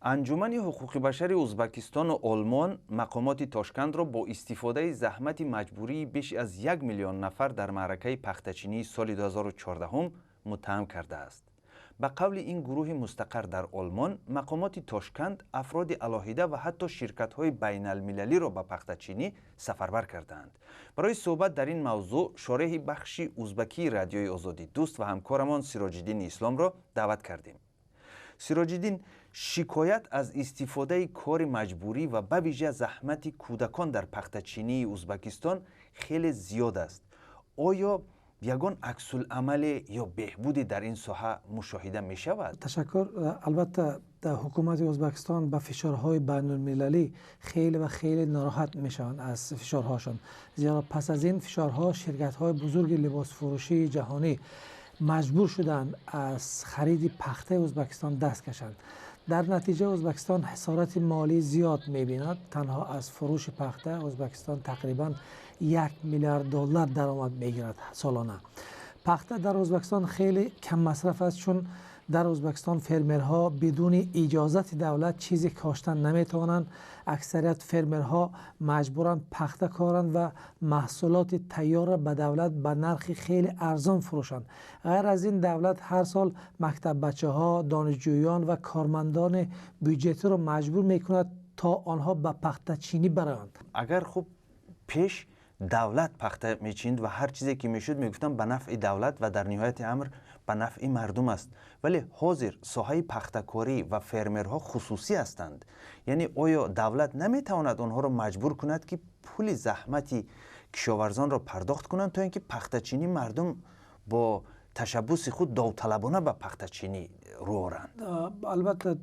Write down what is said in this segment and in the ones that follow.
انجمن حقوق بشر ازبکستان و آلمان مقامات تاشکند را با استفاده زحمت مجبوری بیش از 1 میلیون نفر در معرکه پختچینی سال 2014 متهم کرده است. به قول این گروه مستقر در آلمان، مقامات تاشکند افراد علاهیده و حتی شرکت‌های بین المللی را به پختچینی سفربر کردند. برای صحبت در این موضوع شارح بخش ازبکی رادیوی آزادی دوست و همکارمان سراج‌الدین اسلام را دعوت کردیم. سراج‌الدین، شکایت از استفاده کار مجبوری و به ویژه زحمت کودکان در پختچینی ازبکستان خیلی زیاد است. آیا یگان عکس العمل یا بهبودی در این ساحه مشاهده می شود؟ تشکر. البته در حکومت ازبکستان به فشارهای بین المللی خیلی ناراحت میشن از فشارهاشون، زیرا پس از این فشارها شرکت‌های بزرگ لباس فروشی جهانی مجبور شدند از خرید پخته ازبکستان دست کشند. در نتیجه ازبکستان خسارت مالی زیاد می‌بیند. تنها از فروش پخته ازبکستان تقریباً 1 میلیارد دلار درآمد می‌گیرد سالانه. پخته در ازبکستان خیلی کم مصرف است، چون در ازبکستان فرمرها بدون اجازت دولت چیزی کاشتن نمیتوانند. اکثریت فرمرها مجبورند پخته کارند و محصولات تیار را به دولت به نرخ خیلی ارزان فروشند. غیر از این، دولت هر سال مکتب بچه ها، دانشجویان و کارمندان بودجتی را مجبور میکند تا آنها به پخته چینی برایند. اگر خوب پیش دولت پخته میچیند و هر چیزی که میشد میگفتن به نفع دولت و در نهایت امر به نفع مردم است، ولی حاضر ساحه پخته‌کاری و فرمرها خصوصی هستند. یعنی آیا دولت نمیتواند آنها را مجبور کند که پول زحمتی کشاورزان را پرداخت کنند تا اینکه پخته‌چینی مردم با تشبث خود داوطلبانه به پخته‌چینی رو آورند؟ البته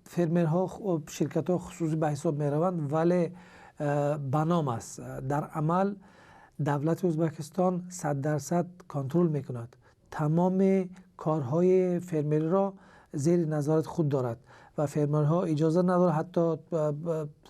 فرمرها شرکت‌ها خصوصی به حساب میروند، ولی به نام است. در عمل دولت ازبکستان 100% کنترل میکند. تمام کارهای فرمری را زیر نظارت خود دارد و فرمرها اجازه ندارد حتی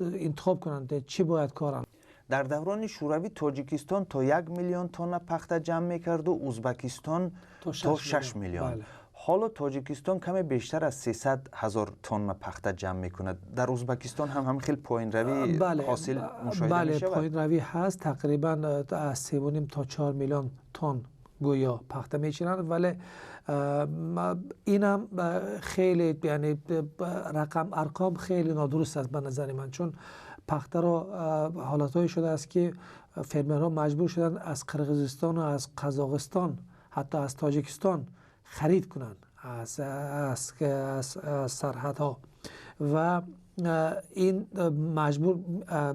انتخاب کنند چی باید کارند. در دوران شوروی تاجیکستان تا 1 میلیون تن پخته جمع میکرد و ازبکستان تا 6 میلیون. بله. حالا تاجیکستان کمی بیشتر از 300,000 تن پخته جمع میکند. در ازبکستان هم خیلی پایین روی حاصل مشاهده میشود. پایین روی هست. تقریبا از 3.5 تا 4 میلیون تن گویا پخته میچینند، ولی اینم خیلی، یعنی ارقام خیلی نادرست است به نظر من، چون پخته را حالتهایی شده است که فرمرها مجبور شدند از قرقیزستان و از قزاقستان، حتی از تاجیکستان خرید کنند از سرحدها و این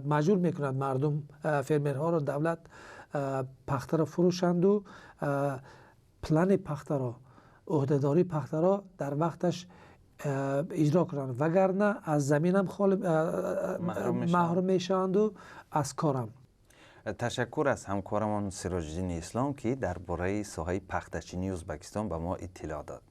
مجبور میکنند مردم، فرمرها را، دولت پخته را فروشند و پلان پخته را، عهدهداری پخته را در وقتش اجرا کنند، وگرنه از زمین هم محروم میشوند و از کارم. تشکر از همکارمان سراج‌الدین اسلام که درباره ساحه پخته‌چینی ازبکستان به ما اطلاع داد.